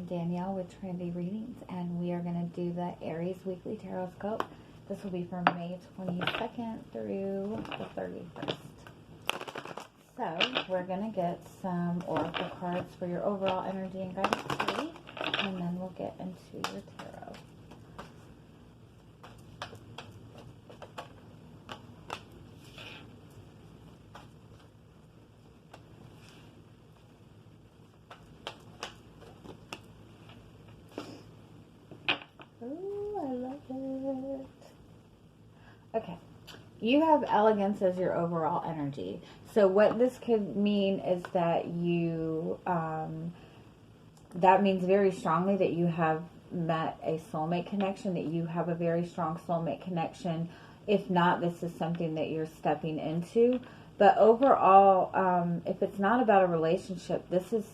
Danielle with Trinity Readings, and we are going to do the Aries Weekly Tarotscope. This will be from May 22nd through the 31st. So, we're going to get some oracle cards for your overall energy and guidance for the week, and then we'll get into your tarot. Ooh, I love it. Okay. You have elegance as your overall energy. So what this could mean is that you, that means very strongly that you have met a soulmate connection, that you have a very strong soulmate connection. If not, this is something that you're stepping into. But overall, if it's not about a relationship, this is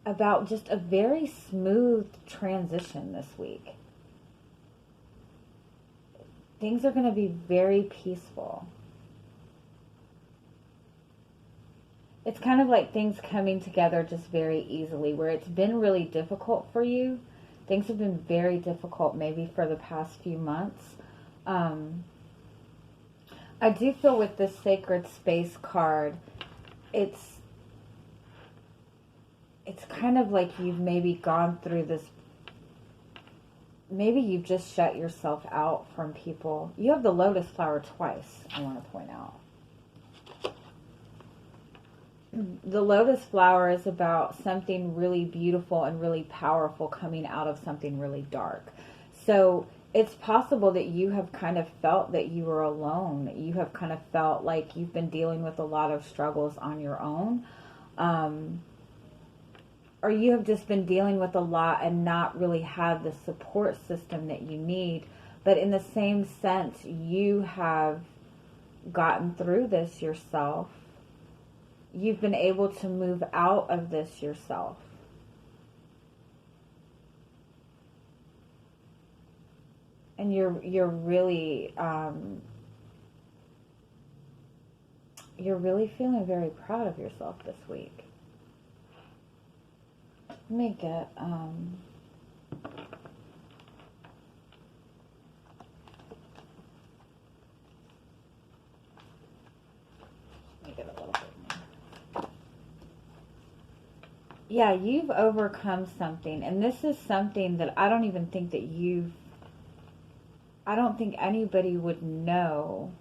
about just a very smooth transition this week. Things are going to be very peaceful. It's kind of like things coming together just very easily, where it's been really difficult for you. Things have been very difficult maybe for the past few months. I do feel with this Sacred Space card, it's kind of like you've maybe gone through this. Maybe you've just shut yourself out from people. You have the lotus flower twice, I want to point out. The lotus flower is about something really beautiful and really powerful coming out of something really dark. So it's possible that you have kind of felt that you were alone. You have kind of felt like you've been dealing with a lot of struggles on your own. Or you have just been dealing with a lot and not really had the support system that you need. But in the same sense, you have gotten through this yourself. You've been able to move out of this yourself. And you're really feeling very proud of yourself this week. Let me get, a little bit more. Yeah, you've overcome something, and this is something that I don't even think that I don't think anybody would know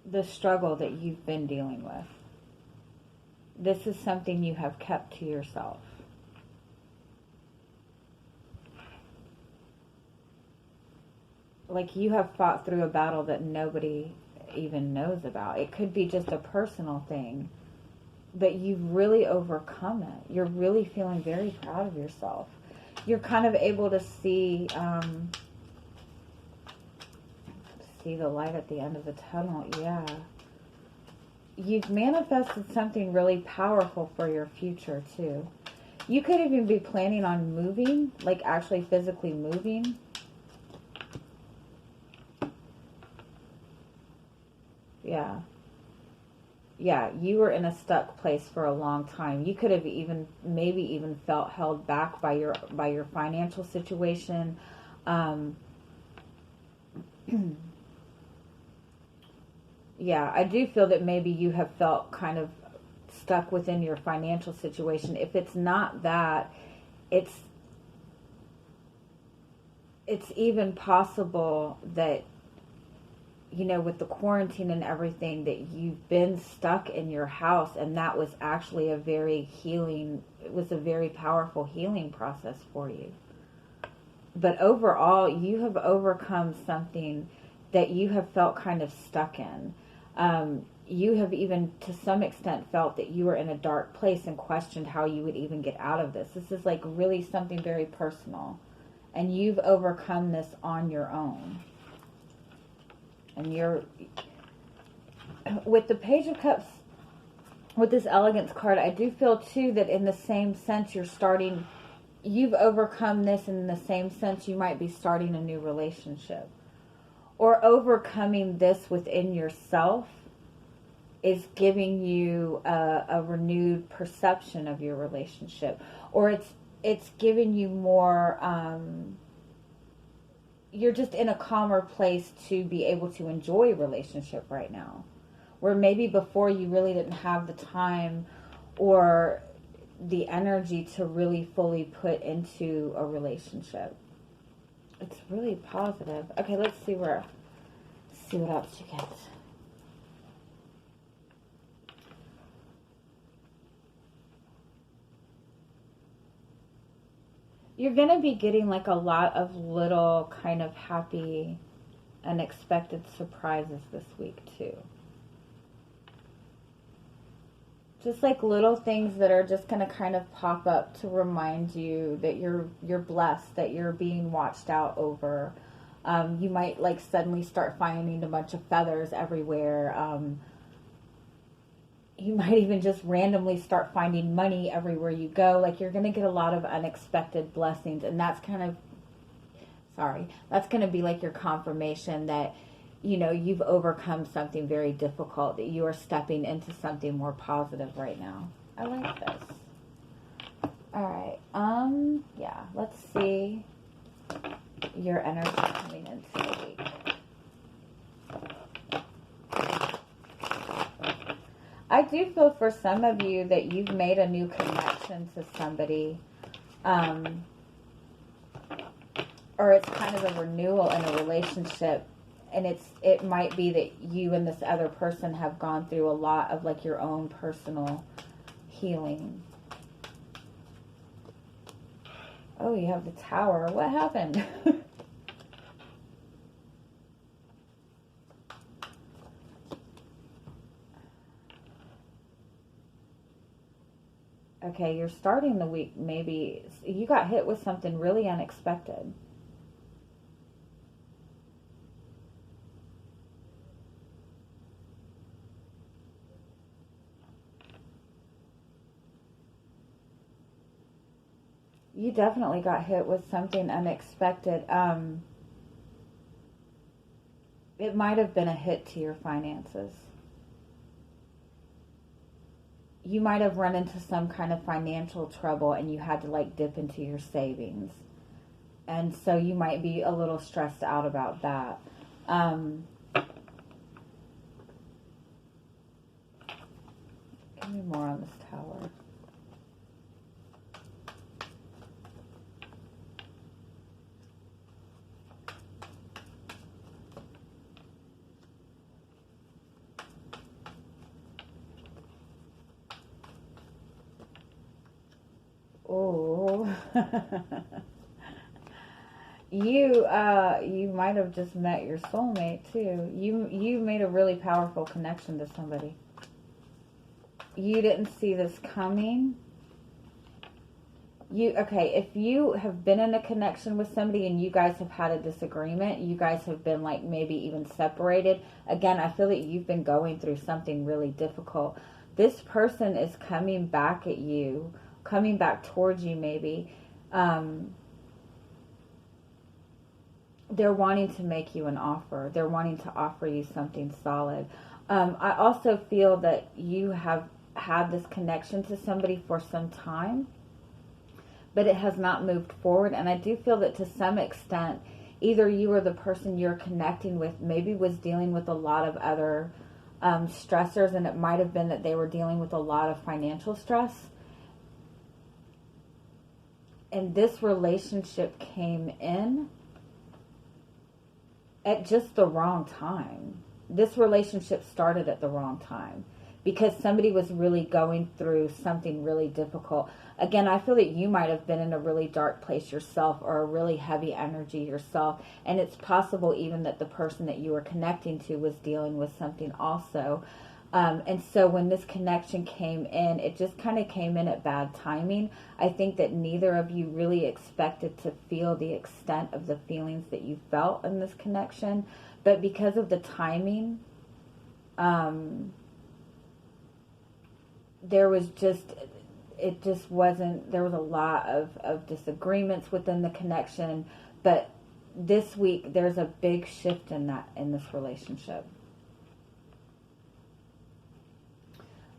the struggle that you've been dealing with. This is something you have kept to yourself. Like you have fought through a battle that nobody even knows about. It could be just a personal thing, but you've really overcome it. You're really feeling very proud of yourself. You're kind of able to see the light at the end of the tunnel. Yeah. You've manifested something really powerful for your future, too. You could even be planning on moving, like actually physically moving. Yeah. Yeah, you were in a stuck place for a long time. You could have maybe even felt held back by your financial situation. Yeah, I do feel that maybe you have felt kind of stuck within your financial situation. If it's not that, it's even possible that, you know, with the quarantine and everything, that you've been stuck in your house, and that was actually it was a very powerful healing process for you. But overall, you have overcome something that you have felt kind of stuck in. You have even, to some extent, felt that you were in a dark place and questioned how you would even get out of this. This is like really something very personal. And you've overcome this on your own. And with the Page of Cups, with this Elegance card, I do feel too that in the same sense you've overcome this, and in the same sense you might be starting a new relationship. Or overcoming this within yourself is giving you a renewed perception of your relationship, or it's giving you more, you're just in a calmer place to be able to enjoy a relationship right now, where maybe before you really didn't have the time or the energy to really fully put into a relationship. It's really positive. Okay, let's see what else you get. You're going to be getting like a lot of little kind of happy, unexpected surprises this week too. Just like little things that are just going to kind of pop up to remind you that you're blessed, that you're being watched out over. You might like suddenly start finding a bunch of feathers everywhere. You might even just randomly start finding money everywhere you go. Like you're going to get a lot of unexpected blessings, and that's going to be like your confirmation that, you know, you've overcome something very difficult, that you are stepping into something more positive right now. I like this. All right. Yeah, let's see your energy coming into the week. I do feel for some of you that you've made a new connection to somebody, or it's kind of a renewal in a relationship. And it might be that you and this other person have gone through a lot of like your own personal healing. Oh, you have the Tower. What happened? Okay, you're starting the week, maybe you got hit with something really unexpected. You definitely got hit with something unexpected. It might have been a hit to your finances. You might have run into some kind of financial trouble and you had to like dip into your savings. And so you might be a little stressed out about that. Give me more on this Tower. Oh, you might have just met your soulmate too. You made a really powerful connection to somebody. You didn't see this coming. If you have been in a connection with somebody and you guys have had a disagreement, you guys have been like maybe even separated. Again, I feel that you've been going through something really difficult. This person is coming back at you, coming back towards you maybe. They're wanting to make you an offer. They're wanting to offer you something solid. I also feel that you have had this connection to somebody for some time, but it has not moved forward. And I do feel that to some extent, either you or the person you're connecting with maybe was dealing with a lot of other stressors, and it might have been that they were dealing with a lot of financial stress. And this relationship came in at just the wrong time. This relationship started at the wrong time because somebody was really going through something really difficult. Again, I feel that you might have been in a really dark place yourself, or a really heavy energy yourself. And it's possible even that the person that you were connecting to was dealing with something also. And so when this connection came in, it just kind of came in at bad timing. I think that neither of you really expected to feel the extent of the feelings that you felt in this connection. But because of the timing, there was a lot of disagreements within the connection. But this week, there's a big shift in this relationship.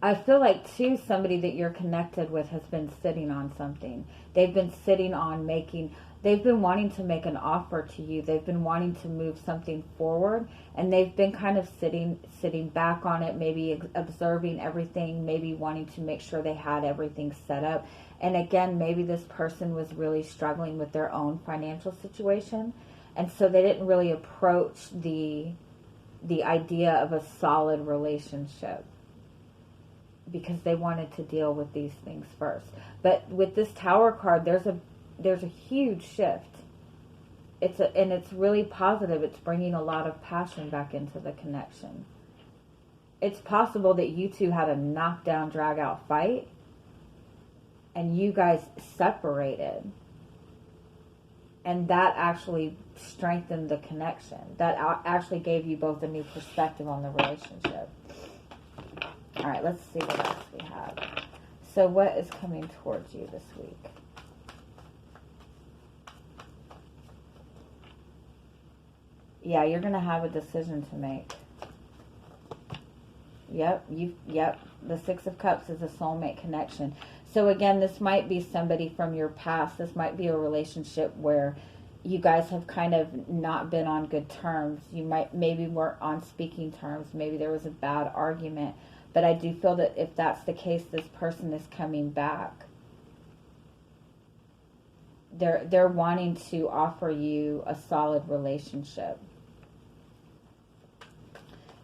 I feel like, too, somebody that you're connected with has been sitting on something. They've been sitting on they've been wanting to make an offer to you. They've been wanting to move something forward, and they've been kind of sitting back on it, maybe observing everything, maybe wanting to make sure they had everything set up. And again, maybe this person was really struggling with their own financial situation, and so they didn't really approach the idea of a solid relationship, because they wanted to deal with these things first. But with this Tower card, there's a huge shift. And it's really positive. It's bringing a lot of passion back into the connection. It's possible that you two had a knockdown, drag out fight, and you guys separated, and that actually strengthened the connection. That actually gave you both a new perspective on the relationship. All right, let's see what else we have. So what is coming towards you this week? Yeah, you're going to have a decision to make. Yep, the Six of Cups is a soulmate connection. So again, this might be somebody from your past. This might be a relationship where you guys have kind of not been on good terms. You maybe weren't on speaking terms. Maybe there was a bad argument. But I do feel that if that's the case, this person is coming back. They're wanting to offer you a solid relationship.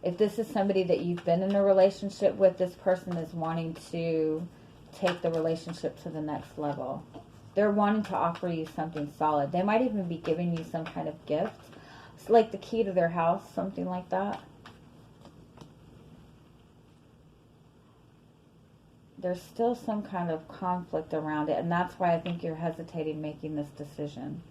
If this is somebody that you've been in a relationship with, this person is wanting to take the relationship to the next level. They're wanting to offer you something solid. They might even be giving you some kind of gift. It's like the key to their house, something like that. There's still some kind of conflict around it, and that's why I think you're hesitating making this decision.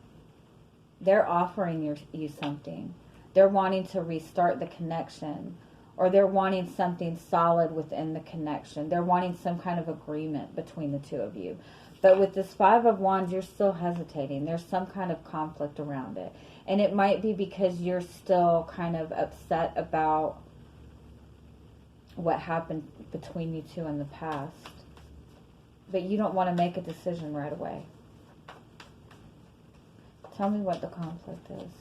They're offering you something. They're wanting to restart the connection, or they're wanting something solid within the connection. They're wanting some kind of agreement between the two of you. But with this Five of Wands, you're still hesitating. There's some kind of conflict around it. And it might be because you're still kind of upset about what happened between you two in the past. But you don't want to make a decision right away. Tell me what the conflict is.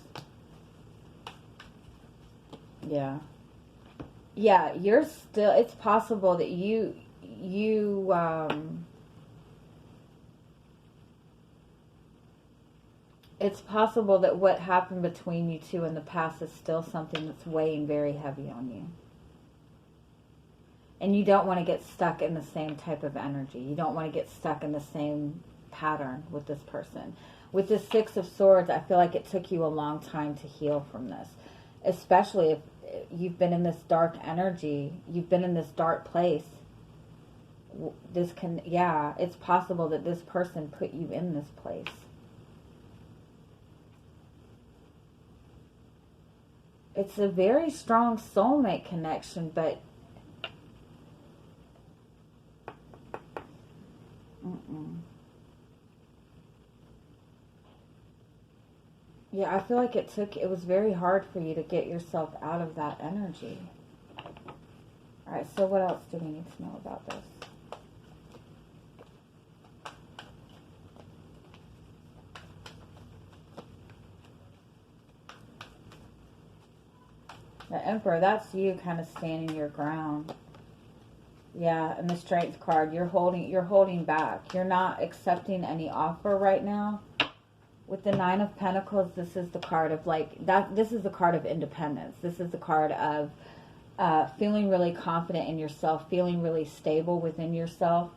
Yeah. Yeah, you're still, it's possible that it's possible that what happened between you two in the past is still something that's weighing very heavy on you. And you don't want to get stuck in the same type of energy. You don't want to get stuck in the same pattern with this person. With the Six of Swords, I feel like it took you a long time to heal from this. Especially if you've been in this dark energy, you've been in this dark place. It's possible that this person put you in this place. It's a very strong soulmate connection, but yeah, I feel like it was very hard for you to get yourself out of that energy. Alright, so what else do we need to know about this? The Emperor, that's you kind of standing your ground. Yeah, and the Strength card, you're holding back. You're not accepting any offer right now. With the Nine of Pentacles, this is the card of this is the card of independence. This is the card of feeling really confident in yourself, feeling really stable within yourself,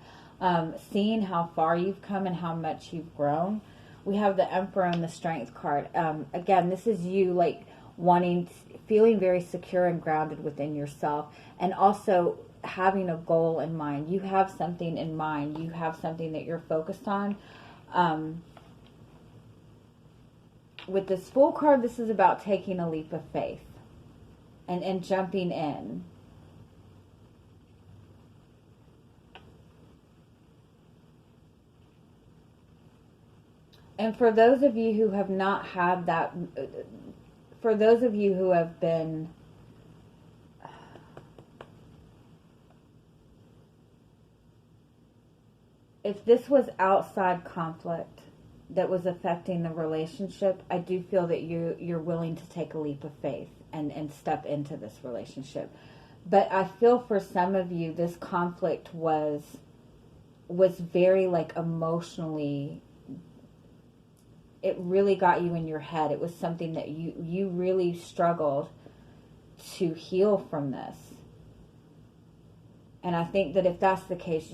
seeing how far you've come and how much you've grown. We have the Emperor and the Strength card. Again, this is you feeling very secure and grounded within yourself, and also having a goal in mind. You have something in mind. You have something that you're focused on. With this Fool card, this is about taking a leap of faith and jumping in. And for those of you who have not had that, for those of you who have been if this was outside conflict that was affecting the relationship, I do feel that you're willing to take a leap of faith and step into this relationship. But I feel for some of you, this conflict was very like emotionally, it really got you in your head. It was something that you really struggled to heal from this. And I think that if that's the case,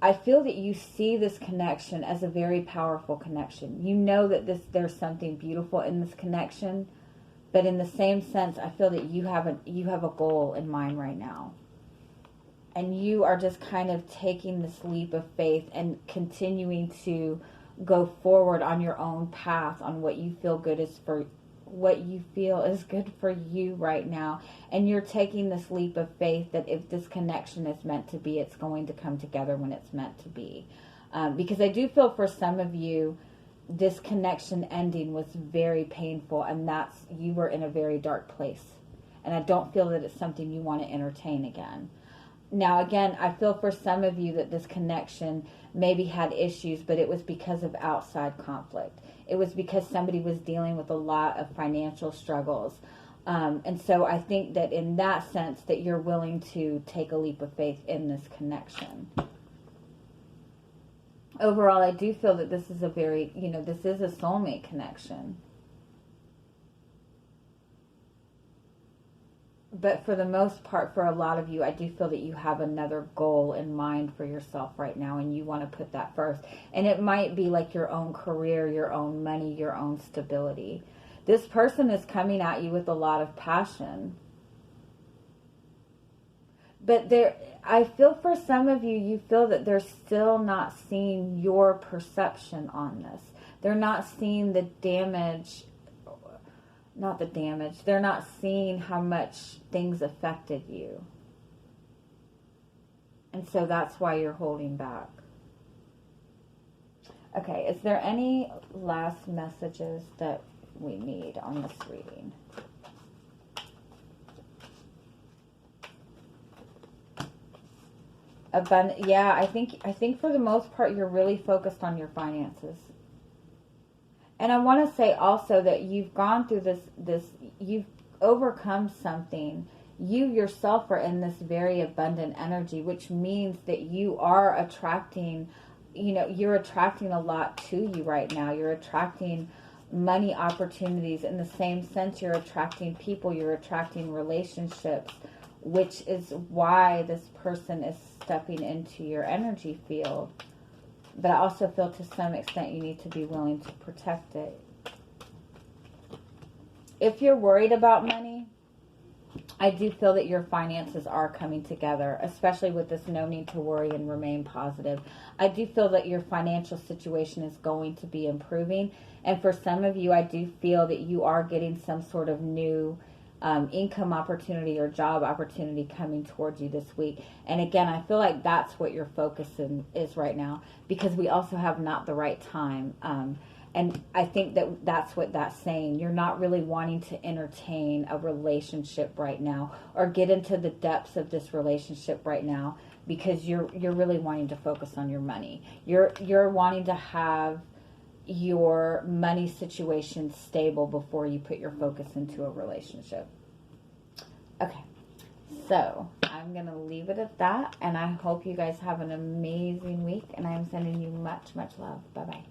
I feel that you see this connection as a very powerful connection. You know that there's something beautiful in this connection, but in the same sense, I feel that you have a goal in mind right now. And you are just kind of taking this leap of faith and continuing to go forward on your own path on what you feel is good for you right now. And you're taking this leap of faith that if this connection is meant to be, it's going to come together when it's meant to be. Because I do feel for some of you, this connection ending was very painful, and you were in a very dark place. And I don't feel that it's something you want to entertain again. Now, again, I feel for some of you that this connection maybe had issues, but it was because of outside conflict. It was because somebody was dealing with a lot of financial struggles. And so I think that in that sense that you're willing to take a leap of faith in this connection. Overall, I do feel that this is this is a soulmate connection. But for the most part, for a lot of you, I do feel that you have another goal in mind for yourself right now, and you want to put that first. And it might be like your own career, your own money, your own stability. This person is coming at you with a lot of passion. But I feel for some of you, you feel that they're still not seeing your perception on this. They're not seeing the damage. Not the damage. They're not seeing how much things affected you. And so that's why you're holding back. Okay, is there any last messages that we need on this reading? Yeah, I think for the most part you're really focused on your finances. And I want to say also that you've gone through this, you've overcome something. You yourself are in this very abundant energy, which means that you are attracting, you're attracting a lot to you right now. You're attracting money opportunities. In the same sense, you're attracting people, you're attracting relationships, which is why this person is stepping into your energy field. But I also feel to some extent you need to be willing to protect it. If you're worried about money, I do feel that your finances are coming together, especially with this no need to worry and remain positive. I do feel that your financial situation is going to be improving. And for some of you, I do feel that you are getting some sort of new income opportunity or job opportunity coming towards you this week. And again, I feel like that's what your focus is right now, because we also have not the right time. And I think that that's what that's saying. You're not really wanting to entertain a relationship right now or get into the depths of this relationship right now, because you're really wanting to focus on your money. You're wanting to have your money situation stable before you put your focus into a relationship. Okay, so I'm going to leave it at that, and I hope you guys have an amazing week, and I'm sending you much, much love. Bye-bye.